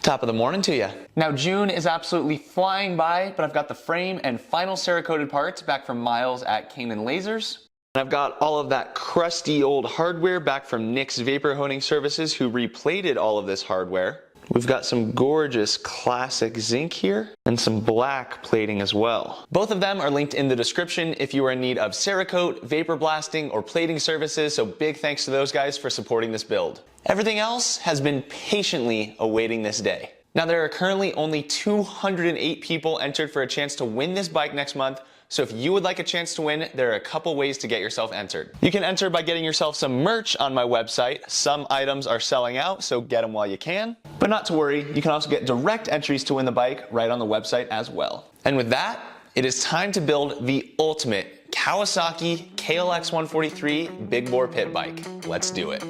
Top of the morning to you. Now June is absolutely flying by, but I've got the frame and final Cerakoted parts back from Miles at Canaan Lasers. I've got all of that crusty old hardware back from Nick's Vapor Honing Services, who replated all of this hardware. We've got some gorgeous classic zinc here and some black plating as well. Both of them are linked in the description if you are in need of Cerakote, vapor blasting, or plating services, so big thanks to those guys for supporting this build. Everything else has been patiently awaiting this day. Now there are currently only 208 people entered for a chance to win this bike next month, so if you would like a chance to win, there are a couple ways to get yourself entered. You can enter by getting yourself some merch on my website. Some items are selling out, so get them while you can. But not to worry, you can also get direct entries to win the bike right on the website as well. And with that, it is time to build the ultimate Kawasaki KLX143 big bore pit bike. Let's do it.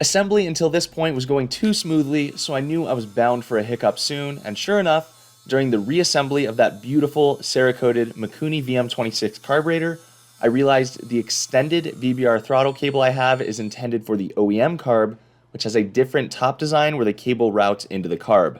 Assembly until this point was going too smoothly, so I knew I was bound for a hiccup soon, and sure enough, during the reassembly of that beautiful Cerakoted Mikuni VM26 carburetor, I realized the extended VBR throttle cable I have is intended for the OEM carb, which has a different top design where the cable routes into the carb.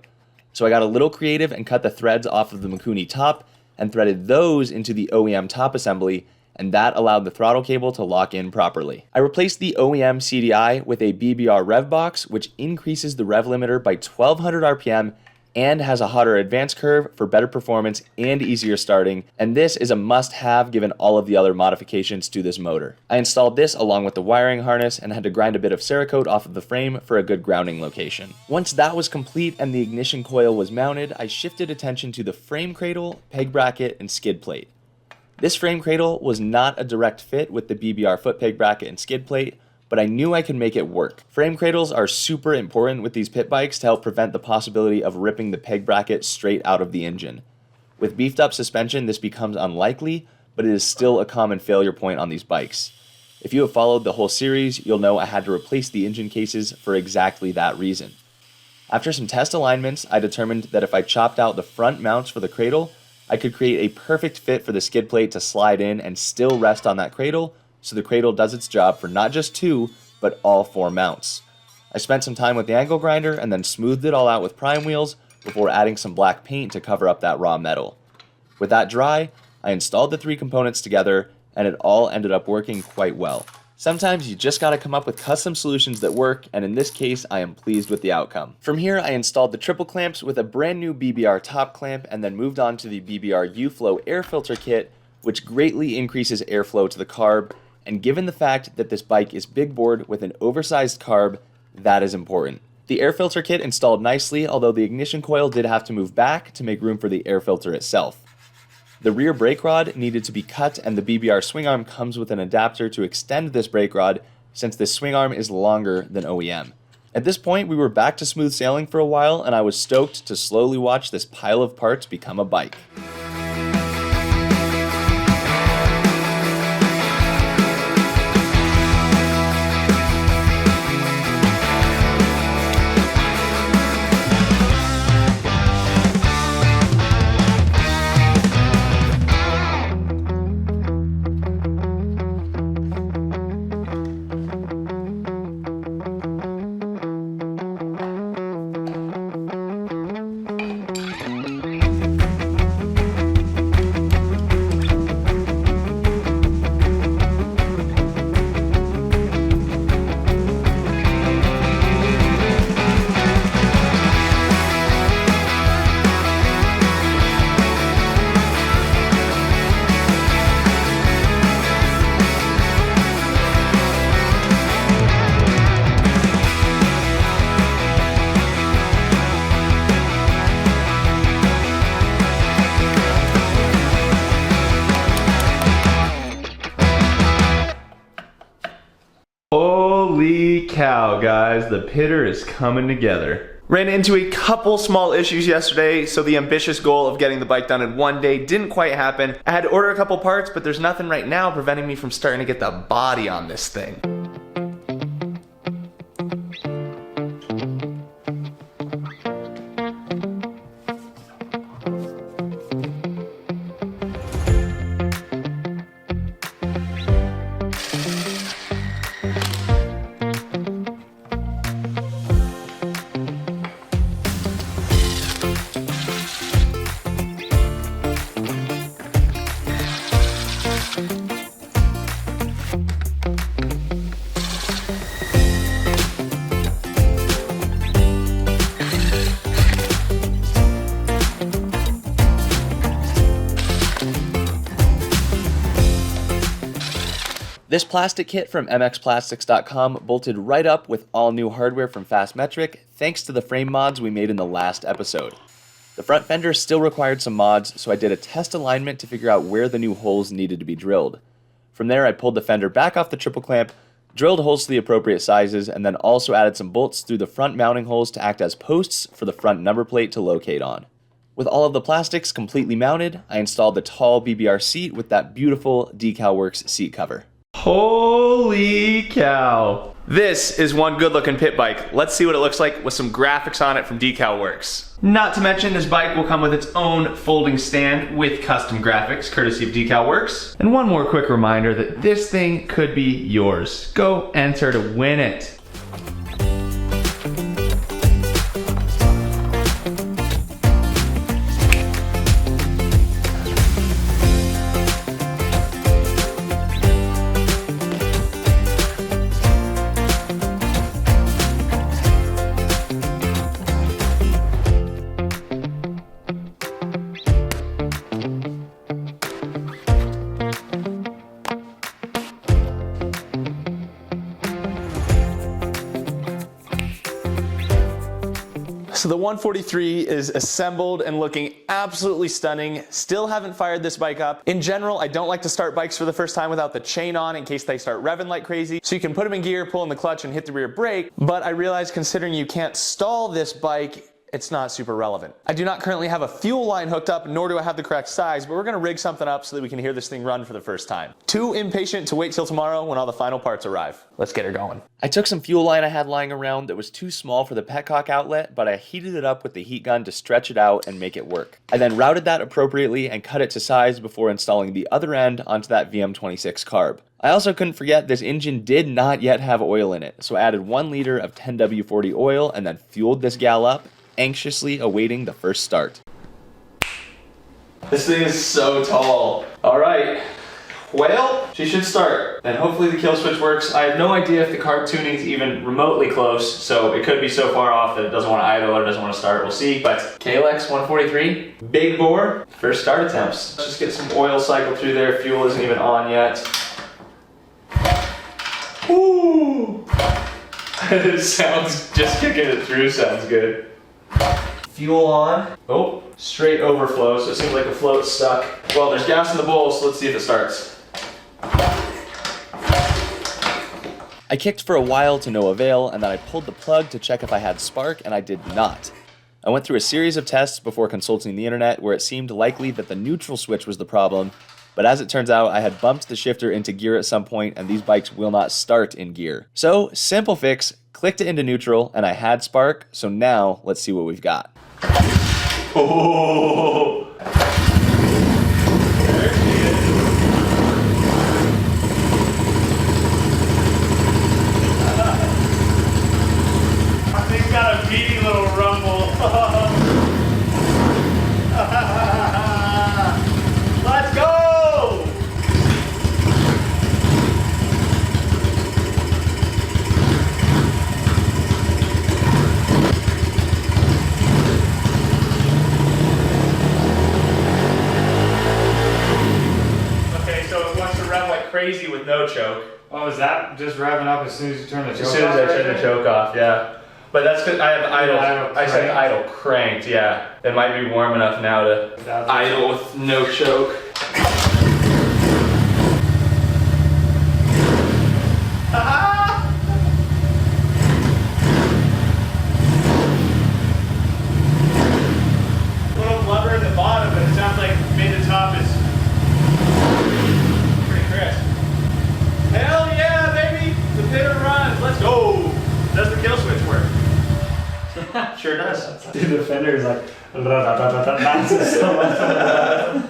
So I got a little creative and cut the threads off of the Mikuni top and threaded those into the OEM top assembly, and that allowed the throttle cable to lock in properly. I replaced the OEM CDI with a BBR rev box, which increases the rev limiter by 1200 RPM and has a hotter advance curve for better performance and easier starting, and this is a must-have given all of the other modifications to this motor. I installed this along with the wiring harness and had to grind a bit of Cerakote off of the frame for a good grounding location. Once that was complete and the ignition coil was mounted, I shifted attention to the frame cradle, peg bracket, and skid plate. This frame cradle was not a direct fit with the BBR foot peg bracket and skid plate, but I knew I could make it work. Frame cradles are super important with these pit bikes to help prevent the possibility of ripping the peg bracket straight out of the engine. With beefed up suspension, this becomes unlikely, but it is still a common failure point on these bikes. If you have followed the whole series, you'll know I had to replace the engine cases for exactly that reason. After some test alignments, I determined that if I chopped out the front mounts for the cradle, I could create a perfect fit for the skid plate to slide in and still rest on that cradle, so the cradle does its job for not just 2, but all 4 mounts. I spent some time with the angle grinder and then smoothed it all out with Pryme wheels before adding some black paint to cover up that raw metal. With that dry, I installed the 3 components together and it all ended up working quite well. Sometimes you just gotta come up with custom solutions that work, and in this case, I am pleased with the outcome. From here, I installed the triple clamps with a brand new BBR top clamp, and then moved on to the BBR U-Flow air filter kit, which greatly increases airflow to the carb, and given the fact that this bike is big bored with an oversized carb, that is important. The air filter kit installed nicely, although the ignition coil did have to move back to make room for the air filter itself. The rear brake rod needed to be cut, and the BBR swing arm comes with an adapter to extend this brake rod, since this swing arm is longer than OEM. At this point, we were back to smooth sailing for a while, and I was stoked to slowly watch this pile of parts become a bike. Holy cow, guys, the pitter is coming together. Ran into a couple small issues yesterday, so the ambitious goal of getting the bike done in one day didn't quite happen. I had to order a couple parts, but there's nothing right now preventing me from starting to get the body on this thing. This plastic kit from MXPlastics.com bolted right up with all new hardware from Fastmetric, thanks to the frame mods we made in the last episode. The front fender still required some mods, so I did a test alignment to figure out where the new holes needed to be drilled. From there, I pulled the fender back off the triple clamp, drilled holes to the appropriate sizes, and then also added some bolts through the front mounting holes to act as posts for the front number plate to locate on. With all of the plastics completely mounted, I installed the tall BBR seat with that beautiful DeCal Works seat cover. Holy cow. This is one good looking pit bike. Let's see what it looks like with some graphics on it from DeCal Works. Not to mention, this bike will come with its own folding stand with custom graphics, courtesy of DeCal Works. And one more quick reminder that this thing could be yours. Go enter to win it. So the 143 is assembled and looking absolutely stunning. Still haven't fired this bike up. In general, I don't like to start bikes for the first time without the chain on in case they start revving like crazy. So you can put them in gear, pull in the clutch, and hit the rear brake. But I realized, considering you can't stall this bike, it's not super relevant. I do not currently have a fuel line hooked up, nor do I have the correct size, but we're gonna rig something up so that we can hear this thing run for the first time. Too impatient to wait till tomorrow when all the final parts arrive. Let's get her going. I took some fuel line I had lying around that was too small for the petcock outlet, but I heated it up with the heat gun to stretch it out and make it work. I then routed that appropriately and cut it to size before installing the other end onto that VM26 carb. I also couldn't forget this engine did not yet have oil in it, so I added 1 liter of 10W40 oil and then fueled this gal up, anxiously awaiting the first start. This thing is so tall. All right, well, she should start. and hopefully the kill switch works. I have no idea if the carb tuning is even remotely close, so it could be so far off that it doesn't want to idle or doesn't want to start. We'll see, but KLX143, big bore, first start attempts. Let's just get some oil cycle through there. Fuel isn't even on yet. Woo! It sounds, just kicking it through sounds good. Fuel on. Oh, straight overflow, so it seems like the float's stuck. Well, there's gas in the bowl, so let's see if it starts. I kicked for a while to no avail, and then I pulled the plug to check if I had spark, and I did not. I went through a series of tests before consulting the internet where it seemed likely that the neutral switch was the problem, but as it turns out, I had bumped the shifter into gear at some point, and these bikes will not start in gear. So, simple fix, clicked it into neutral, and I had spark, so now let's see what we've got. Oh! There she is. I think it's got a beady little rumble. Let's go! Okay, so it wants to rev like crazy with no choke. Oh, is that just revving up as soon as you turn the choke off? As soon as I turn the choke off, yeah. But that's because I have idle. I said idle cranked, yeah. It might be warm enough now to idle with no choke. Little blubber in the bottom, but it sounds like maybe the top is pretty crisp. Hell yeah, baby! The pitter runs. Let's go. Does the kill switch work? Sure does. Dude, the Fender is like.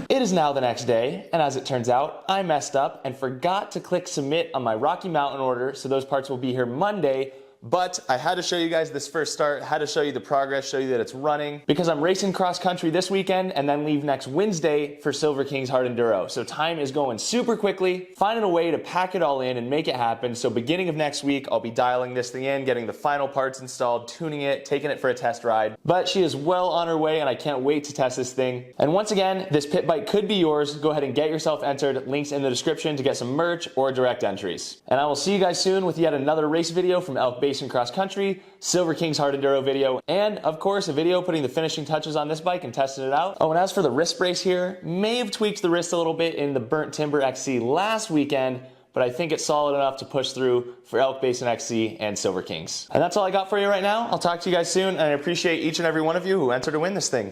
It is now the next day, and as it turns out, I messed up and forgot to click submit on my Rocky Mountain order, so those parts will be here Monday. But I had to show you guys this first start, had to show you the progress, show you that it's running, because I'm racing cross country this weekend and then leave next Wednesday for Silver King's Hard Enduro. So time is going super quickly, finding a way to pack it all in and make it happen. So beginning of next week, I'll be dialing this thing in, getting the final parts installed, tuning it, taking it for a test ride. But she is well on her way and I can't wait to test this thing. And once again, this pit bike could be yours. Go ahead and get yourself entered. Links in the description to get some merch or direct entries. And I will see you guys soon with yet another race video from Elk Basin Cross Country, Silver King's Hard Enduro video, and of course a video putting the finishing touches on this bike and testing it out. Oh, and as for the wrist brace here, may have tweaked the wrist a little bit in the Burnt Timber XC last weekend, but I think it's solid enough to push through for Elk Basin XC and Silver Kings. And that's all I got for you right now. I'll talk to you guys soon, and I appreciate each and every one of you who entered to win this thing.